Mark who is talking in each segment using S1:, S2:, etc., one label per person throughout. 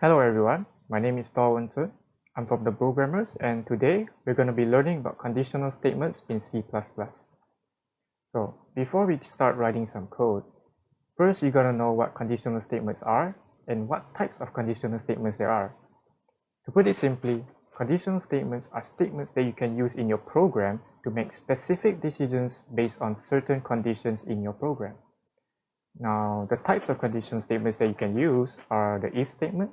S1: Hello everyone, my name is Paul. I'm from the Programmers, and today we're going to be learning about conditional statements in C++. So before we start writing some code, first you got to know what conditional statements are and what types of conditional statements there are. To put it simply, conditional statements are statements that you can use in your program to make specific decisions based on certain conditions in your program. Now, the types of conditional statements that you can use are the if statement,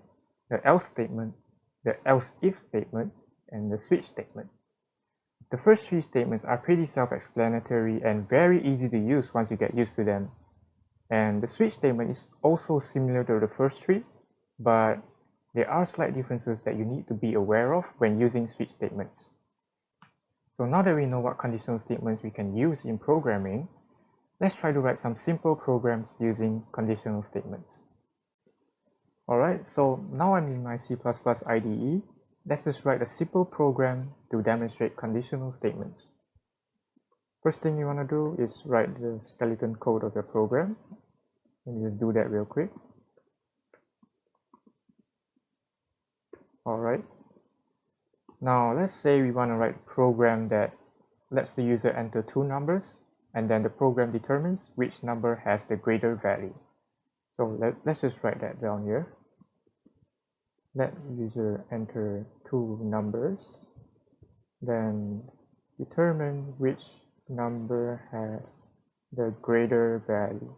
S1: the else statement, the else if statement, and the switch statement. The first three statements are pretty self-explanatory and very easy to use once you get used to them. And the switch statement is also similar to the first three, but there are slight differences that you need to be aware of when using switch statements. So now that we know what conditional statements we can use in programming, let's try to write some simple programs using conditional statements. Alright, so now I'm in my C++ IDE. Let's just write a simple program to demonstrate conditional statements. First thing you want to do is write the skeleton code of your program. Let me just do that real quick. Alright, now let's say we want to write a program that lets the user enter two numbers, and then the program determines which number has the greater value. So let's just write that down here. Let user enter two numbers, then determine which number has the greater value.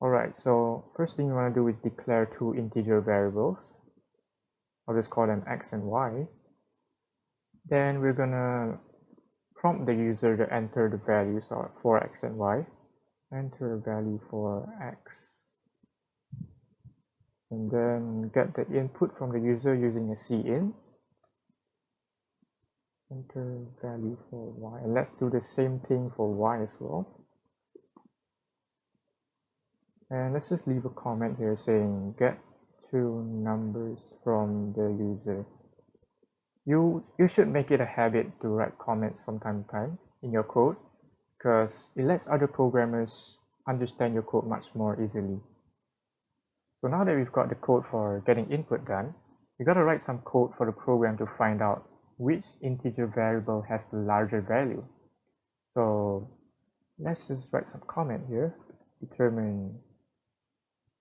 S1: Alright, so first thing you want to do is declare two integer variables. I'll just call them x and y. Then we're gonna prompt the user to enter the values for x and y. Enter a value for x. And then get the input from the user using a cin. Enter value for y. And let's do the same thing for y as well. And let's just leave a comment here saying get two numbers from the user. You should make it a habit to write comments from time to time in your code, because it lets other programmers understand your code much more easily. So now that we've got the code for getting input done, we got to write some code for the program to find out which integer variable has the larger value. So let's just write some comment here. Determine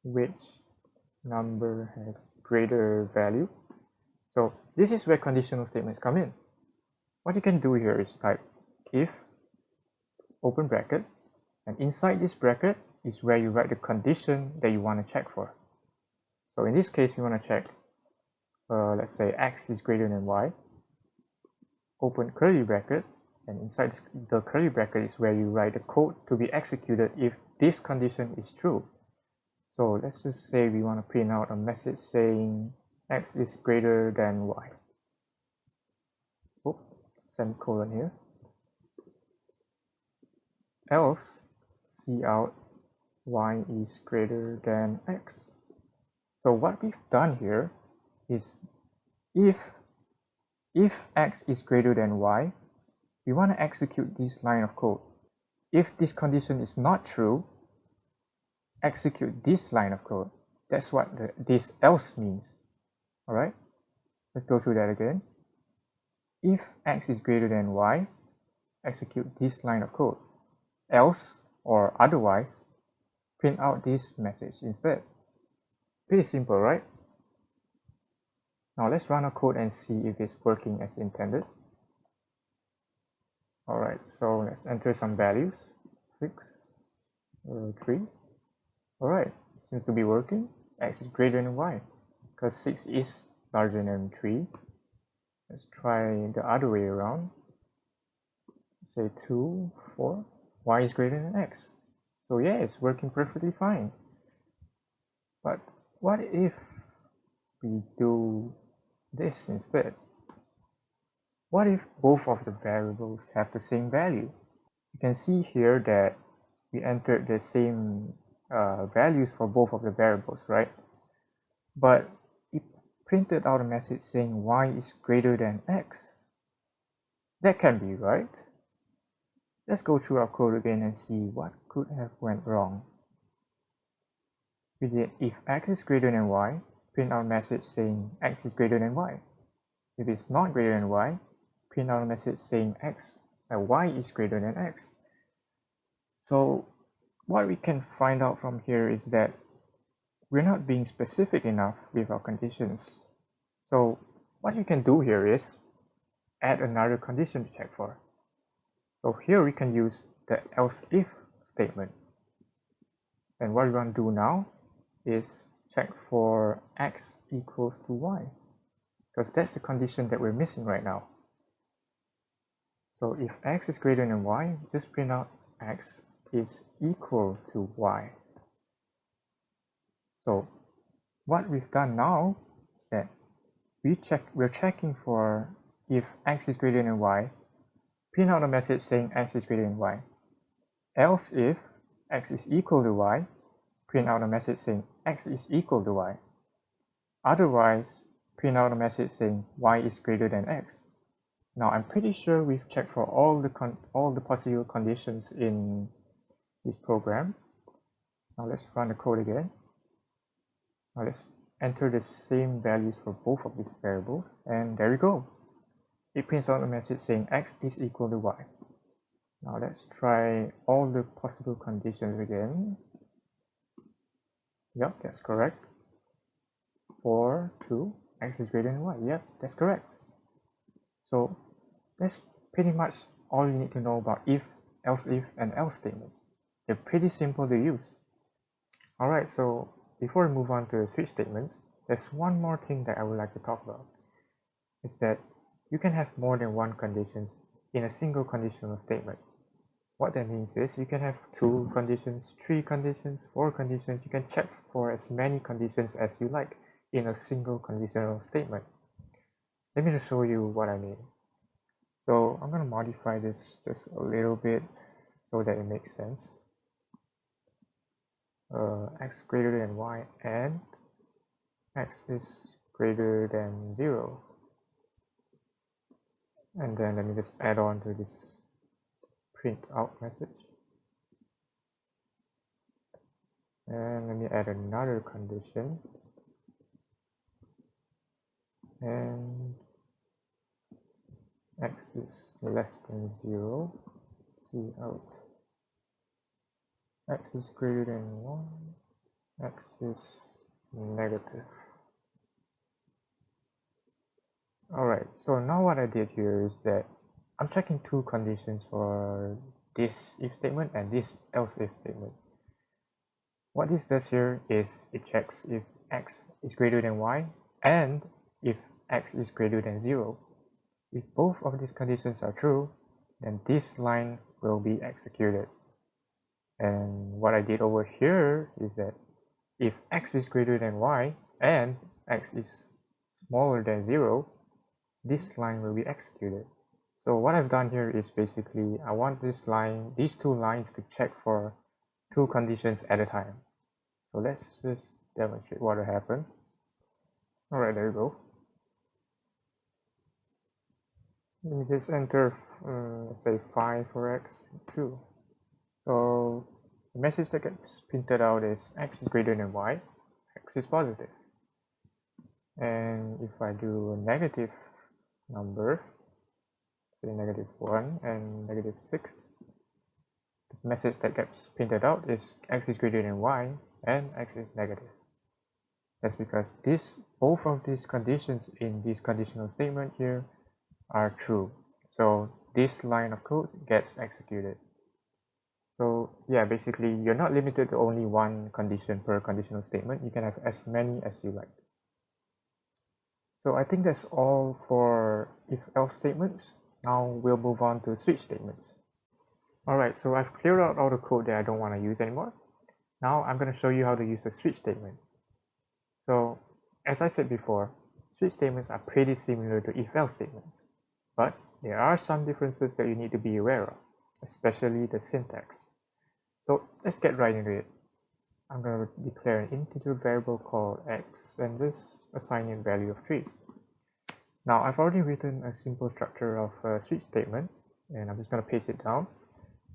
S1: which number has greater value. So this is where conditional statements come in. What you can do here is type if, open bracket, and inside this bracket is where you write the condition that you want to check for. So in this case, we want to check, let's say x is greater than y, open curly bracket, and inside the curly bracket is where you write the code to be executed if this condition is true. So let's just say we want to print out a message saying x is greater than y. Oh, semicolon here. Else, cout y is greater than x. So what we've done here is if x is greater than y, we want to execute this line of code. If this condition is not true, execute this line of code. That's what this else means. Alright, let's go through that again. If x is greater than y, execute this line of code. Else, or otherwise, print out this message instead. Pretty simple, right? Now let's run our code and see if it's working as intended. Alright, so let's enter some values. 6, 3. Alright, seems to be working. X is greater than y, because 6 is larger than 3. Let's try the other way around. Say 2, 4. Y is greater than x. So yeah, it's working perfectly fine. But what if we do this instead? What if both of the variables have the same value? You can see here that we entered the same values for both of the variables, right? But it printed out a message saying y is greater than x. That can be right. Let's go through our code again and see what could have went wrong. We did if x is greater than y, print out a message saying x is greater than y. If it's not greater than y, print out a message saying y is greater than x. So what we can find out from here is that we're not being specific enough with our conditions. So what you can do here is add another condition to check for. So here we can use the else if statement. And what we want to do now is check for x equals to y, because that's the condition that we're missing right now. So if x is greater than y, just print out x is equal to y. So what we've done now is that we're checking for if x is greater than y, print out a message saying x is greater than y. Else if x is equal to y, print out a message saying x is equal to y. Otherwise, print out a message saying y is greater than x. Now I'm pretty sure we've checked for all the possible conditions in this program. Now let's run the code again. Now let's enter the same values for both of these variables, and there we go. It prints out a message saying x is equal to y. Now let's try all the possible conditions again. Yep, that's correct. 4, 2, x is greater than y. Yep, that's correct. So that's pretty much all you need to know about if, else if, and else statements. They're pretty simple to use. Alright, so before we move on to the switch statements, there's one more thing that I would like to talk about. Is that you can have more than one conditions in a single conditional statement. What that means is you can have 2 conditions, 3 conditions, 4 conditions. You can check for as many conditions as you like in a single conditional statement. Let me just show you what I mean. So I'm going to modify this just a little bit so that it makes sense. X greater than y and x is greater than 0. And then let me just add on to this print out message. And let me add another condition. And x is less than 0. See out. X is greater than 1. X is negative. Alright, so now what I did here is that I'm checking 2 conditions for this if statement and this else if statement. What this does here is it checks if x is greater than y and if x is greater than 0. If both of these conditions are true, then this line will be executed. And what I did over here is that if x is greater than y and x is smaller than 0, this line will be executed. So what I've done here is basically I want these 2 lines to check for 2 conditions at a time. So let's just demonstrate what will happen. Alright, there you go. Let me just enter say 5 for x, 2. So the message that gets printed out is x is greater than y, x is positive. And if I do a negative number, say negative 1 and negative 6, the message that gets printed out is x is greater than y and x is negative. That's because both of these conditions in this conditional statement here are true. So this line of code gets executed. So yeah, basically you're not limited to only one condition per conditional statement. You can have as many as you like. So I think that's all for if-else statements. Now we'll move on to switch statements. Alright, so I've cleared out all the code that I don't want to use anymore. Now I'm going to show you how to use a switch statement. So as I said before, switch statements are pretty similar to if-else statements. But there are some differences that you need to be aware of, especially the syntax. So let's get right into it. I'm going to declare an integer variable called x and just assign it a value of 3. Now I've already written a simple structure of a switch statement, and I'm just going to paste it down,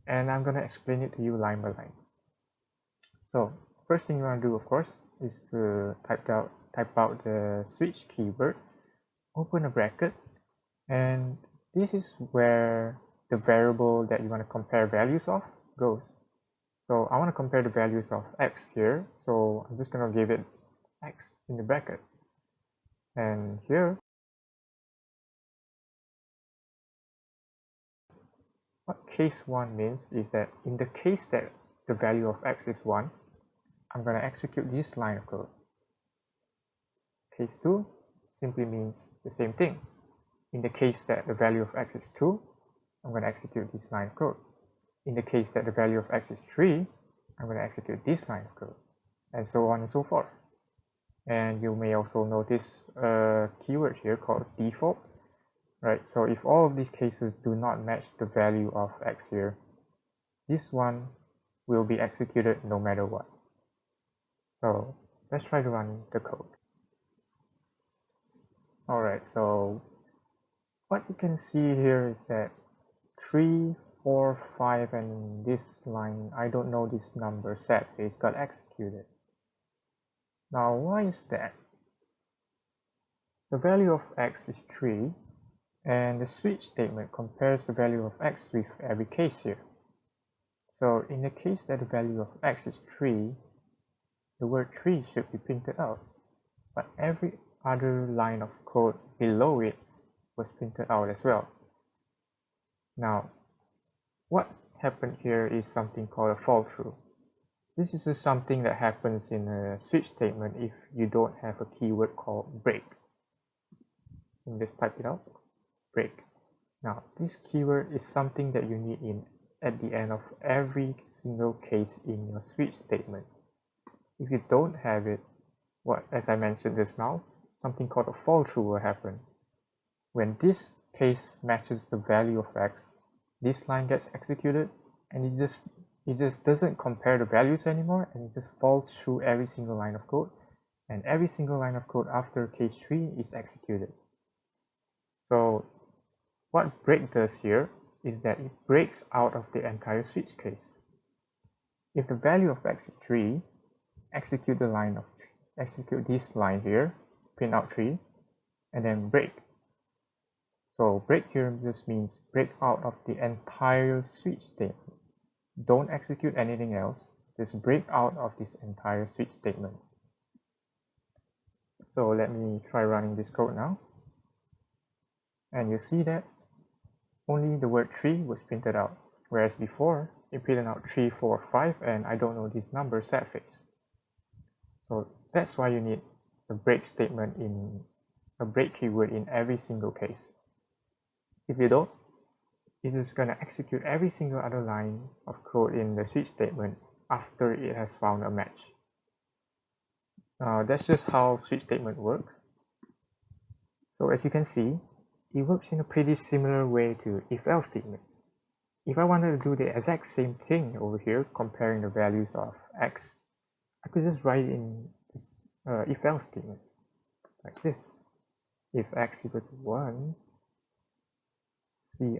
S1: and I'm going to explain it to you line by line. So first thing you want to do, of course, is to type out type out the switch keyword, open a bracket, and this is where the variable that you want to compare values of goes. So I want to compare the values of x here, so I'm just going to give it x in the bracket. And here, what case 1 means is that in the case that the value of x is 1, I'm going to execute this line of code. Case 2 simply means the same thing. In the case that the value of x is 2, I'm going to execute this line of code. In the case that the value of x is 3, I'm going to execute this line of code, and so on and so forth. And you may also notice a keyword here called default, right? So if all of these cases do not match the value of x here, this one will be executed no matter what. So let's try to run the code. Alright, so what you can see here is that 3, 4, 5, and this line, I don't know this number set phase got executed. Now why is that? The value of x is 3, and the switch statement compares the value of x with every case here. So in the case that the value of x is 3, the word 3 should be printed out, but every other line of code below it was printed out as well. Now, what happened here is something called a fall through. This is something that happens in a switch statement if you don't have a keyword called break. And just type it out, break. Now, this keyword is something that you need in at the end of every single case in your switch statement. If you don't have it, as I mentioned just now, something called a fall through will happen. When this case matches the value of x, this line gets executed, and it just doesn't compare the values anymore, and it just falls through every single line of code, and every single line of code after case 3 is executed. So what break does here is that it breaks out of the entire switch case. If the value of x is 3, execute this line here, print out 3, and then break. So break here just means break out of the entire switch statement. Don't execute anything else, just break out of this entire switch statement. So let me try running this code now. And you see that only the word 3 was printed out, whereas before it printed out 3, 4, 5, and I don't know this number set phase. So that's why you need a break statement in a break keyword in every single case. If you don't, it is going to execute every single other line of code in the switch statement after it has found a match. That's just how switch statement works. So as you can see, it works in a pretty similar way to if-else statements. If I wanted to do the exact same thing over here, comparing the values of x, I could just write in this if-else statement like this. If x equals to 1,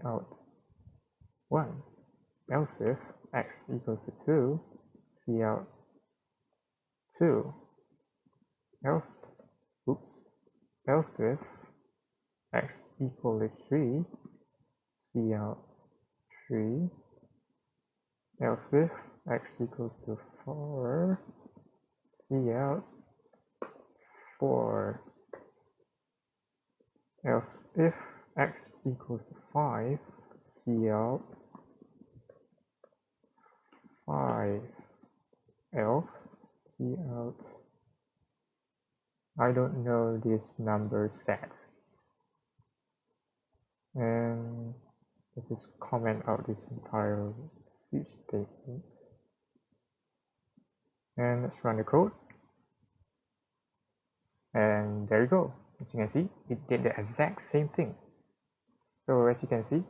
S1: cout 1. Else if x equals to 2, cout 2. Else if x equals to 3, cout 3. Else if x equals to 4, cout 4. Else if x equals to 5, cout 5. Else cout, I don't know this number set. And let's just comment out this entire switch statement. And let's run the code. And there you go. As you can see, it did the exact same thing. So as you can see,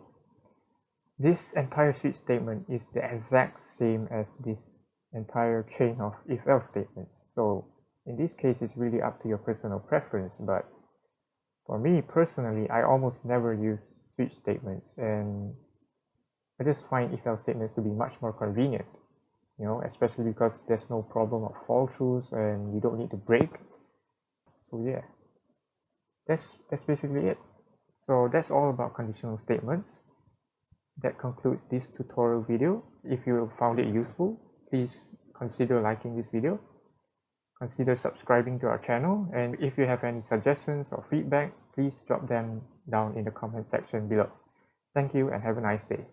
S1: this entire switch statement is the exact same as this entire chain of if-else statements. So in this case, it's really up to your personal preference, but for me personally, I almost never use switch statements, and I just find if-else statements to be much more convenient, especially because there's no problem of fall throughs and you don't need to break. So yeah, that's basically it. So that's all about conditional statements. That concludes this tutorial video. If you found it useful, please consider liking this video. Consider subscribing to our channel, and if you have any suggestions or feedback, please drop them down in the comment section below. Thank you and have a nice day.